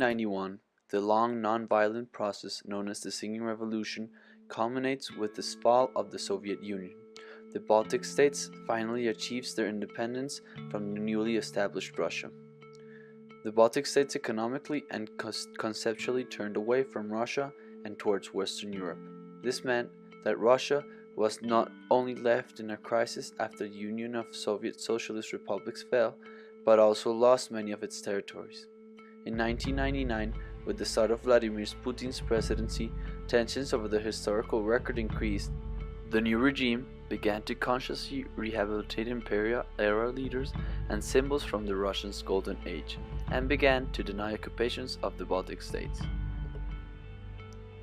1991, the long non-violent process known as the Singing Revolution culminates with the fall of the Soviet Union. The Baltic states finally achieves their independence from the newly established Russia. The Baltic states economically and conceptually turned away from Russia and towards Western Europe. This meant that Russia was not only left in a crisis after the Union of Soviet Socialist Republics fell, but also lost many of its territories. In 1999, with the start of Vladimir Putin's presidency, tensions over the historical record increased. The new regime began to consciously rehabilitate imperial-era leaders and symbols from the Russians' golden age, and began to deny occupations of the Baltic states.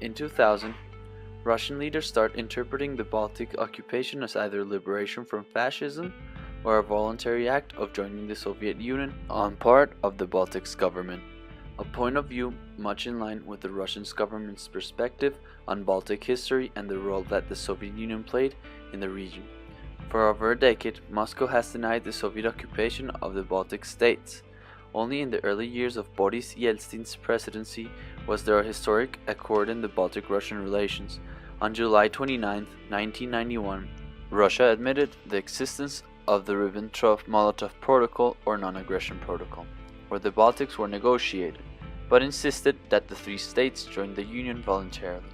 In 2000, Russian leaders start interpreting the Baltic occupation as either liberation from fascism or a voluntary act of joining the Soviet Union on part of the Baltic's government, a point of view much in line with the Russian government's perspective on Baltic history and the role that the Soviet Union played in the region. For over a decade, Moscow has denied the Soviet occupation of the Baltic states. Only in the early years of Boris Yeltsin's presidency was there a historic accord in the Baltic-Russian relations. On July 29, 1991, Russia admitted the existence of the Ribbentrop-Molotov Protocol or Non-Aggression Protocol, where the Baltics were negotiated, but insisted that the three states join the Union voluntarily.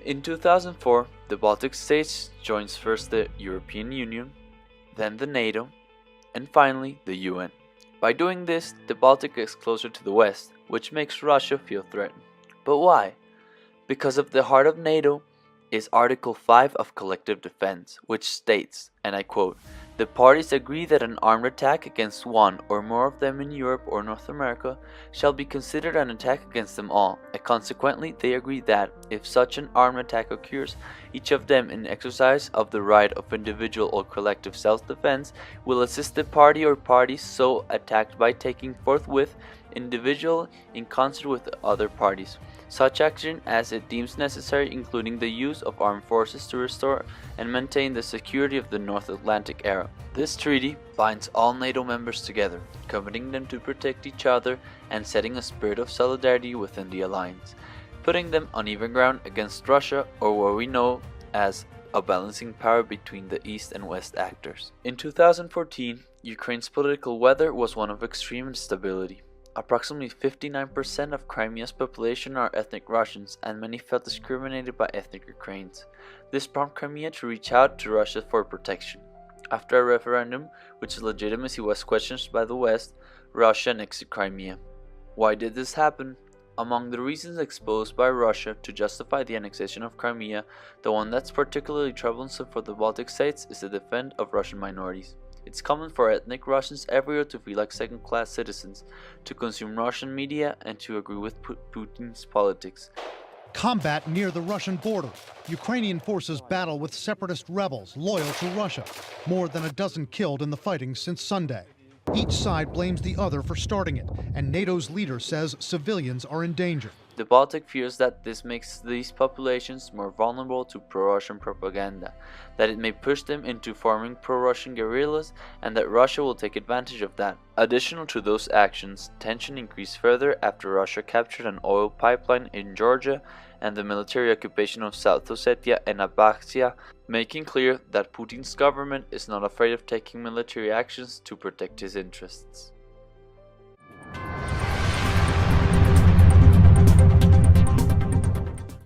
In 2004, the Baltic states joins first the European Union, then the NATO, and finally the UN. By doing this, the Baltic gets closer to the West, which makes Russia feel threatened. But why? Because of the heart of NATO is Article 5 of Collective Defense, which states, and I quote, "The parties agree that an armed attack against one or more of them in Europe or North America shall be considered an attack against them all, and consequently they agree that, if such an armed attack occurs, each of them in exercise of the right of individual or collective self-defense will assist the party or parties so attacked by taking forthwith, individual in concert with the other parties, such action as it deems necessary, including the use of armed forces to restore and maintain the security of the North Atlantic area." This treaty binds all NATO members together, committing them to protect each other and setting a spirit of solidarity within the alliance, putting them on even ground against Russia, or what we know as a balancing power between the East and West actors. In 2014, Ukraine's political weather was one of extreme instability. Approximately 59% of Crimea's population are ethnic Russians, and many felt discriminated by ethnic Ukrainians. This prompted Crimea to reach out to Russia for protection. After a referendum, which legitimacy was questioned by the West, Russia annexed Crimea. Why did this happen? Among the reasons exposed by Russia to justify the annexation of Crimea, the one that's particularly troublesome for the Baltic states is the defense of Russian minorities. It's common for ethnic Russians everywhere to feel like second-class citizens, to consume Russian media, and to agree with Putin's politics. Combat near the Russian border. Ukrainian forces battle with separatist rebels loyal to Russia. More than a dozen killed in the fighting since Sunday. Each side blames the other for starting it, and NATO's leader says civilians are in danger. The Baltic fears that this makes these populations more vulnerable to pro-Russian propaganda, that it may push them into forming pro-Russian guerrillas, and that Russia will take advantage of that. Additional to those actions, tension increased further after Russia captured an oil pipeline in Georgia and the military occupation of South Ossetia and Abkhazia, making clear that Putin's government is not afraid of taking military actions to protect his interests.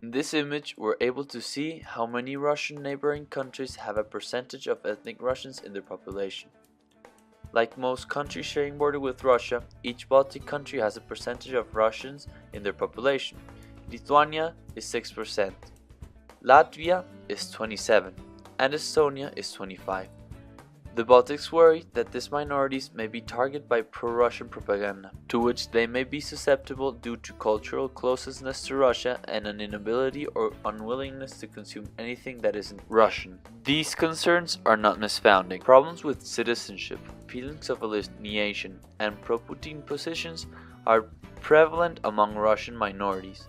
In this image, we're able to see how many Russian neighboring countries have a percentage of ethnic Russians in their population. Like most countries sharing border with Russia, each Baltic country has a percentage of Russians in their population. Lithuania is 6%, Latvia is 27%, and Estonia is 25%. The Baltics worry that these minorities may be targeted by pro-Russian propaganda, to which they may be susceptible due to cultural closeness to Russia and an inability or unwillingness to consume anything that isn't Russian. These concerns are not misfounded. Problems with citizenship, feelings of alienation, and pro-Putin positions are prevalent among Russian minorities.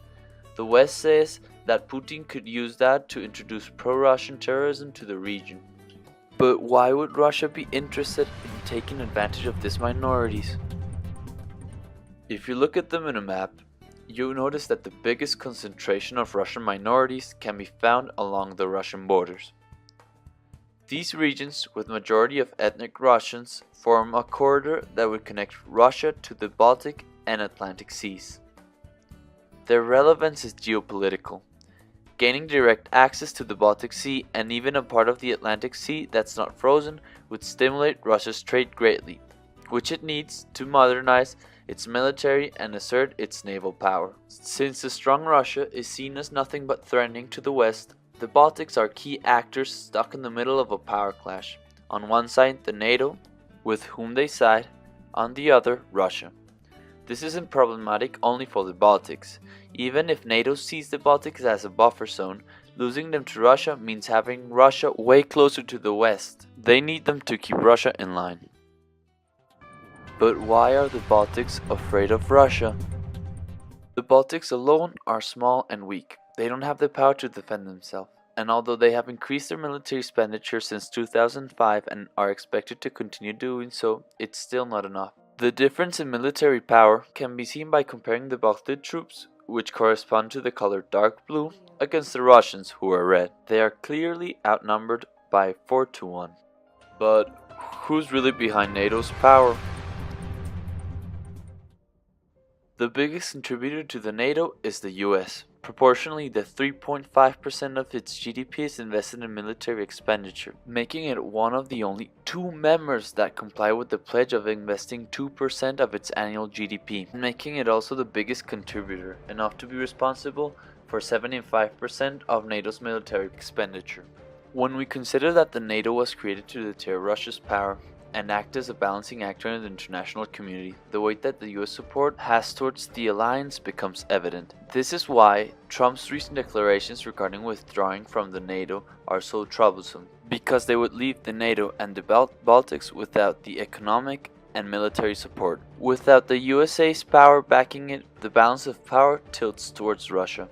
The West says that Putin could use that to introduce pro-Russian terrorism to the region. But why would Russia be interested in taking advantage of these minorities? If you look at them in a map, you'll notice that the biggest concentration of Russian minorities can be found along the Russian borders. These regions, with majority of ethnic Russians, form a corridor that would connect Russia to the Baltic and Atlantic seas. Their relevance is geopolitical. Gaining direct access to the Baltic Sea and even a part of the Atlantic Sea that's not frozen would stimulate Russia's trade greatly, which it needs to modernize its military and assert its naval power. Since a strong Russia is seen as nothing but threatening to the West, the Baltics are key actors stuck in the middle of a power clash. On one side, the NATO, with whom they side, on the other, Russia. This isn't problematic only for the Baltics. Even if NATO sees the Baltics as a buffer zone, losing them to Russia means having Russia way closer to the West. They need them to keep Russia in line. But why are the Baltics afraid of Russia? The Baltics alone are small and weak. They don't have the power to defend themselves, and although they have increased their military expenditure since 2005 and are expected to continue doing so, it's still not enough. The difference in military power can be seen by comparing the Baltic troops, which correspond to the color dark blue, against the Russians, who are red. They are clearly outnumbered by 4-1. But who's really behind NATO's power? The biggest contributor to the NATO is the US. Proportionally, the 3.5% of its GDP is invested in military expenditure, making it one of the only 2 members that comply with the pledge of investing 2% of its annual GDP, making it also the biggest contributor, enough to be responsible for 75% of NATO's military expenditure. When we consider that the NATO was created to deter Russia's power and act as a balancing actor in the international community, the weight that the US support has towards the alliance becomes evident. This is why Trump's recent declarations regarding withdrawing from the NATO are so troublesome, because they would leave the NATO and the Baltics without the economic and military support. Without the USA's power backing it, the balance of power tilts towards Russia.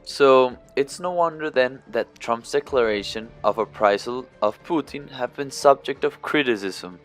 So, it's no wonder then that Trump's declaration of appraisal of Putin have been subject of criticism.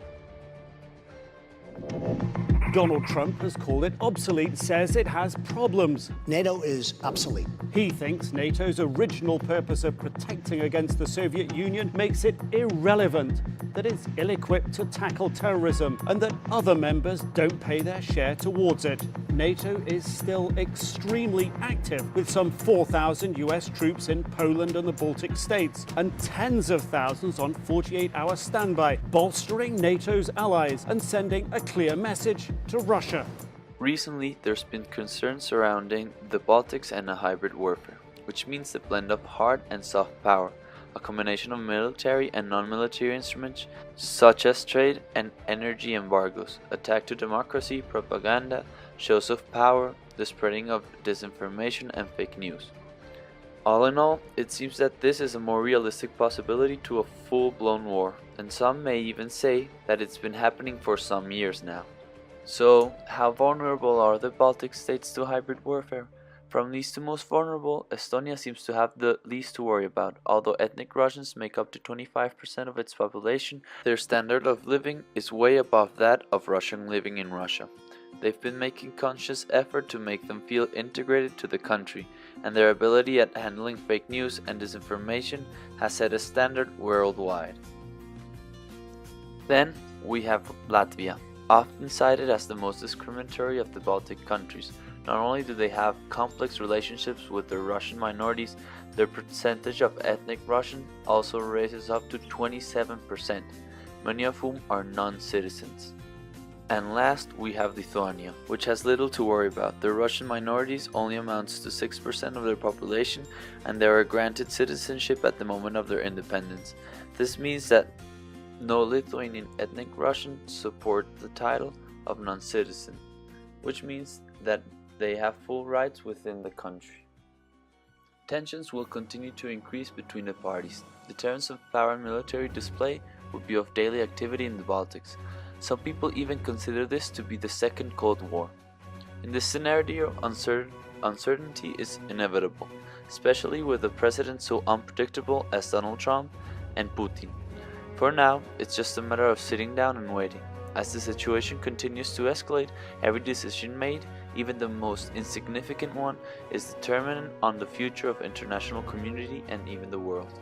Donald Trump has called it obsolete, says it has problems. NATO is obsolete. He thinks NATO's original purpose of protecting against the Soviet Union makes it irrelevant, that it's ill-equipped to tackle terrorism, and that other members don't pay their share towards it. NATO is still extremely active, with some 4,000 US troops in Poland and the Baltic states, and tens of thousands on 48-hour standby, bolstering NATO's allies and sending a clear message to Russia. Recently, there's been concern surrounding the Baltics and a hybrid warfare, which means the blend of hard and soft power, a combination of military and non-military instruments such as trade and energy embargoes, attack to democracy, propaganda, shows of power, the spreading of disinformation and fake news. All in all, it seems that this is a more realistic possibility to a full-blown war, and some may even say that it's been happening for some years now. So, how vulnerable are the Baltic states to hybrid warfare? From least to most vulnerable, Estonia seems to have the least to worry about. Although ethnic Russians make up to 25% of its population, their standard of living is way above that of Russian living in Russia. They've been making conscious effort to make them feel integrated to the country, and their ability at handling fake news and disinformation has set a standard worldwide. Then we have Latvia, often cited as the most discriminatory of the Baltic countries. Not only do they have complex relationships with the Russian minorities, their percentage of ethnic Russian also raises up to 27%, many of whom are non-citizens. And last, we have Lithuania, which has little to worry about. The Russian minorities only amounts to 6% of their population, and they are granted citizenship at the moment of their independence. This means that no Lithuanian ethnic Russians support the title of non-citizen, which means that they have full rights within the country. Tensions will continue to increase between the parties. Deterrence of power and military display would be of daily activity in the Baltics. Some people even consider this to be the Second Cold War. In this scenario, uncertainty is inevitable, especially with a president so unpredictable as Donald Trump and Putin. For now, it's just a matter of sitting down and waiting. As the situation continues to escalate, every decision made even the most insignificant one, is determinant on the future of international community and even the world.